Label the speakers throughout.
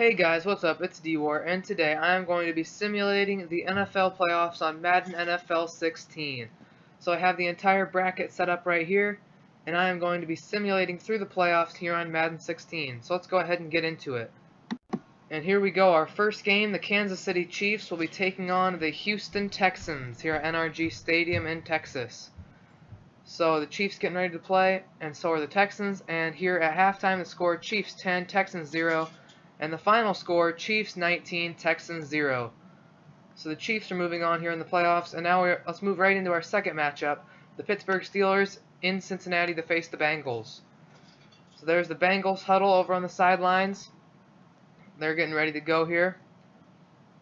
Speaker 1: Hey guys, what's up? It's D-War, and today I am going to be simulating the NFL playoffs on Madden NFL 16. So I have the entire bracket set up right here, and I am going to be simulating through the playoffs here on Madden 16. So let's go ahead and get into it. And here we go, our first game, the Kansas City Chiefs will be taking on the Houston Texans here at NRG Stadium in Texas. So the Chiefs getting ready to play, and so are the Texans, and here at halftime the score Chiefs 10, Texans 0. And the final score, Chiefs 19, Texans 0. So the Chiefs are moving on here in the playoffs. And now let's move right into our second matchup. The Pittsburgh Steelers in Cincinnati to face the Bengals. So there's the Bengals huddle over on the sidelines. They're getting ready to go here.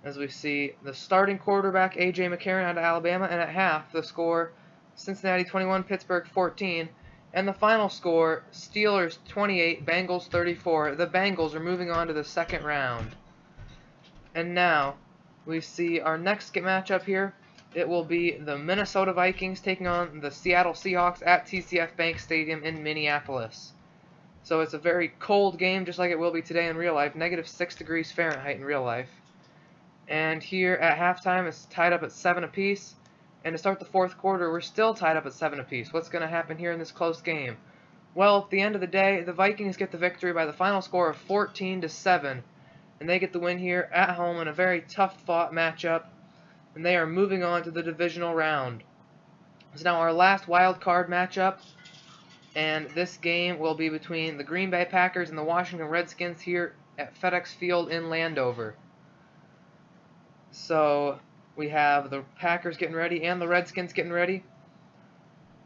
Speaker 1: As we see the starting quarterback, A.J. McCarron out of Alabama. And at half, the score, Cincinnati 21, Pittsburgh 14. And the final score, Steelers 28, Bengals 34. The Bengals are moving on to the second round. And now, we see our next matchup here. It will be the Minnesota Vikings taking on the Seattle Seahawks at TCF Bank Stadium in Minneapolis. So it's a very cold game, just like it will be today in real life. -6 degrees Fahrenheit in real life. And here at halftime, it's tied up at 7 apiece. And to start the fourth quarter, we're still tied up at 7 apiece. What's going to happen here in this close game? Well, at the end of the day, the Vikings get the victory by the final score of 14-7. And they get the win here at home in a very tough-fought matchup. And they are moving on to the divisional round. It's now our last wild card matchup. And this game will be between the Green Bay Packers and the Washington Redskins here at FedEx Field in Landover. So we have the Packers getting ready and the Redskins getting ready.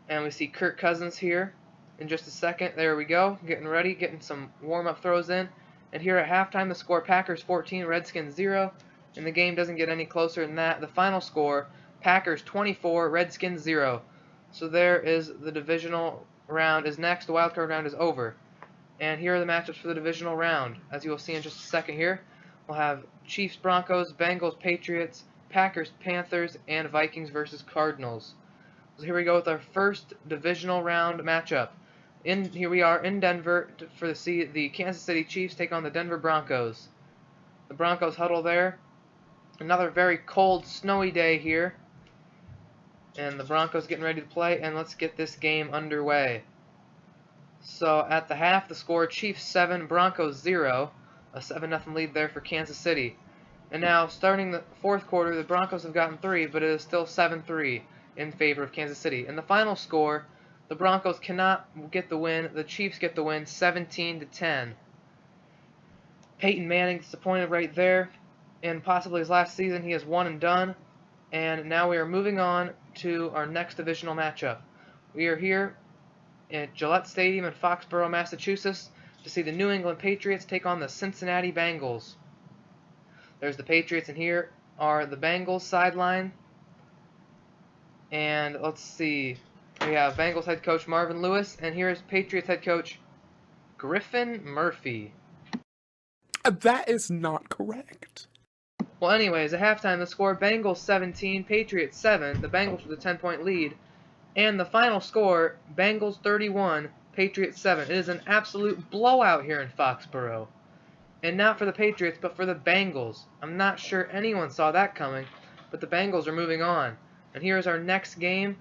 Speaker 1: And we see Kirk Cousins here in just a second. There we go, getting ready, getting some warm-up throws in. And here at halftime, the score Packers 14, Redskins 0. And the game doesn't get any closer than that. The final score, Packers 24, Redskins 0. So there is the divisional round is next. The wildcard round is over. And here are the matchups for the divisional round. As you will see in just a second here, we'll have Chiefs, Broncos, Bengals, Patriots, Packers, Panthers, and Vikings versus Cardinals. So here we go with our first divisional round matchup. Here we are in Denver for the Kansas City Chiefs take on the Denver Broncos. The Broncos huddle there. Another very cold, snowy day here. And the Broncos getting ready to play, and let's get this game underway. So at the half, the score Chiefs 7, Broncos 0. A 7-0 lead there for Kansas City. And now, starting the fourth quarter, the Broncos have gotten 3, but it is still 7-3 in favor of Kansas City. In the final score, the Broncos cannot get the win. The Chiefs get the win 17-10. Peyton Manning disappointed right there. In possibly his last season, he is one and done. And now we are moving on to our next divisional matchup. We are here at Gillette Stadium in Foxborough, Massachusetts, to see the New England Patriots take on the Cincinnati Bengals. There's the Patriots, and here are the Bengals sideline. And let's see. We have Bengals head coach Marvin Lewis, and here's Patriots head coach Griffin Murphy.
Speaker 2: That is not correct.
Speaker 1: Well, anyways, at halftime, the score Bengals 17, Patriots 7. The Bengals with a 10-point lead. And the final score, Bengals 31, Patriots 7. It is an absolute blowout here in Foxborough. And not for the Patriots, but for the Bengals. I'm not sure anyone saw that coming, but the Bengals are moving on. And here's our next game,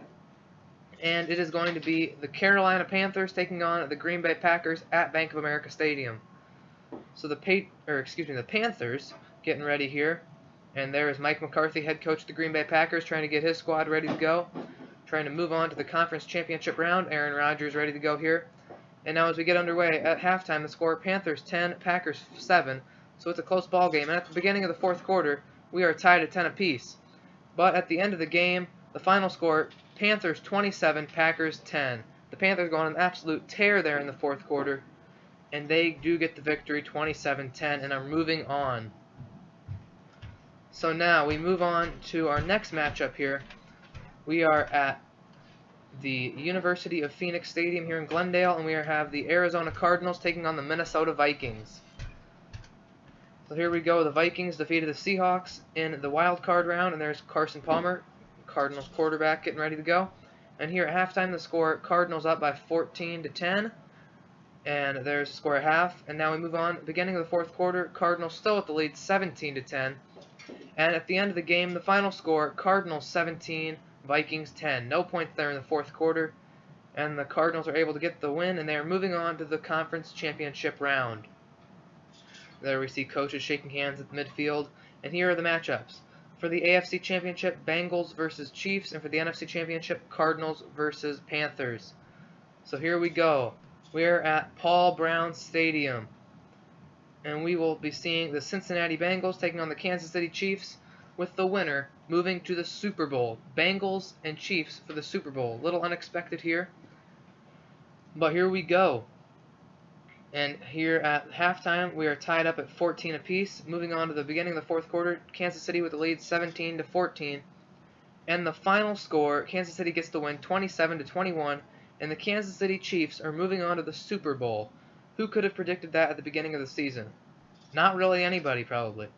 Speaker 1: and it is going to be the Carolina Panthers taking on the Green Bay Packers at Bank of America Stadium. So the Panthers getting ready here, and there is Mike McCarthy, head coach of the Green Bay Packers, trying to get his squad ready to go, trying to move on to the conference championship round. Aaron Rodgers ready to go here. And now as we get underway, at halftime, the score Panthers 10, Packers 7. So it's a close ball game. And at the beginning of the fourth quarter, we are tied at 10 apiece. But at the end of the game, the final score, Panthers 27, Packers 10. The Panthers go on an absolute tear there in the fourth quarter. And they do get the victory 27-10 and are moving on. So now we move on to our next matchup here. We are at the University of Phoenix Stadium here in Glendale, and we have the Arizona Cardinals taking on the Minnesota Vikings. So here we go. The Vikings defeated the Seahawks in the wild card round, and there's Carson Palmer, Cardinals quarterback, getting ready to go. And here at halftime, the score Cardinals up by 14-10. And there's the score at half. And now we move on. Beginning of the fourth quarter, Cardinals still with the lead, 17-10. And at the end of the game, the final score, Cardinals 17, Vikings 10. No points there in the fourth quarter. And the Cardinals are able to get the win, and they are moving on to the conference championship round. There we see coaches shaking hands at the midfield. And here are the matchups. For the AFC Championship, Bengals versus Chiefs, and for the NFC Championship, Cardinals versus Panthers. So here we go. We're at Paul Brown Stadium, and we will be seeing the Cincinnati Bengals taking on the Kansas City Chiefs, with the winner moving to the Super Bowl. Bengals and Chiefs for the Super Bowl. A little unexpected here, but here we go. And here at halftime, we are tied up at 14 apiece. Moving on to the beginning of the fourth quarter, Kansas City with the lead 17-14. And the final score, Kansas City gets the win 27-21. And the Kansas City Chiefs are moving on to the Super Bowl. Who could have predicted that at the beginning of the season? Not really anybody, probably.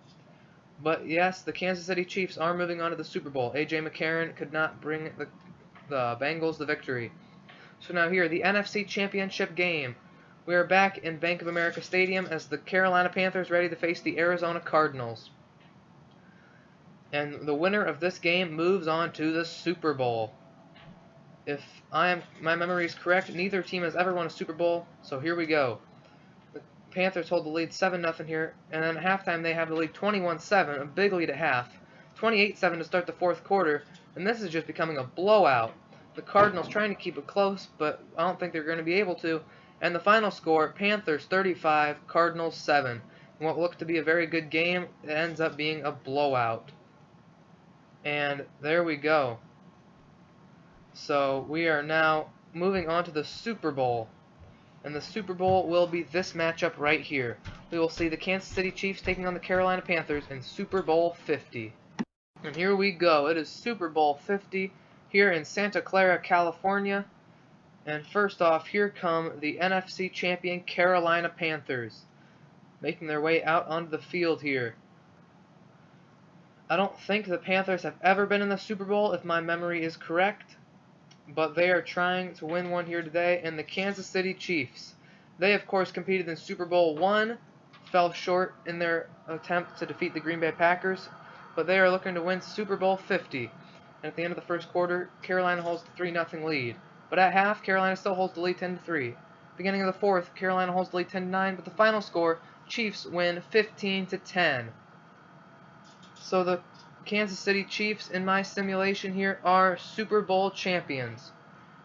Speaker 1: But yes, the Kansas City Chiefs are moving on to the Super Bowl. A.J. McCarron could not bring the Bengals the victory. So now here, the NFC Championship game. We are back in Bank of America Stadium as the Carolina Panthers ready to face the Arizona Cardinals. And the winner of this game moves on to the Super Bowl. If my memory is correct, neither team has ever won a Super Bowl, so here we go. The Panthers hold the lead 7-0 here, and then at halftime they have the lead 21-7, a big lead at half. 28-7 to start the fourth quarter, and this is just becoming a blowout. The Cardinals trying to keep it close, but I don't think they're going to be able to. And the final score, Panthers 35, Cardinals 7. In what looked to be a very good game, it ends up being a blowout. And there we go. So we are now moving on to the Super Bowl. And the Super Bowl will be this matchup right here. We will see the Kansas City Chiefs taking on the Carolina Panthers in Super Bowl 50. And here we go. It is Super Bowl 50 here in Santa Clara, California. And first off, here come the NFC champion Carolina Panthers, making their way out onto the field here. I don't think the Panthers have ever been in the Super Bowl, if my memory is correct, but they are trying to win one here today. And the Kansas City Chiefs, they of course competed in Super Bowl 1, fell short in their attempt to defeat the Green Bay Packers, but they are looking to win Super Bowl 50. And at the end of the first quarter, Carolina holds the 3-0 lead. But at half, Carolina still holds the lead 10-3. Beginning of the fourth, Carolina holds the lead 10-9, but the final score, Chiefs win 15-10. So the Kansas City Chiefs, in my simulation here, are Super Bowl champions.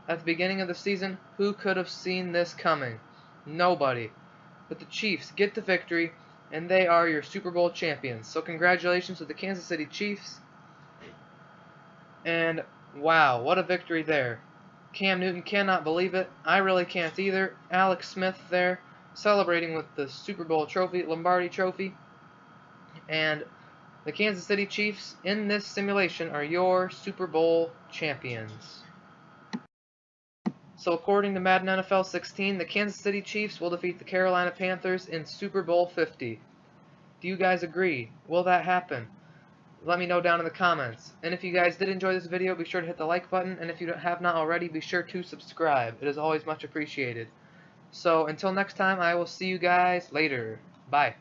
Speaker 1: At the beginning of the season, who could have seen this coming? Nobody. But the Chiefs get the victory, and they are your Super Bowl champions. So congratulations to the Kansas City Chiefs. And wow, what a victory there. Cam Newton cannot believe it. I really can't either. Alex Smith there celebrating with the Super Bowl trophy, Lombardi trophy. And the Kansas City Chiefs in this simulation are your Super Bowl champions. So according to Madden NFL 16, the Kansas City Chiefs will defeat the Carolina Panthers in Super Bowl 50. Do you guys agree? Will that happen? Let me know down in the comments. And if you guys did enjoy this video, be sure to hit the like button. And if you have not already, be sure to subscribe. It is always much appreciated. So until next time, I will see you guys later. Bye.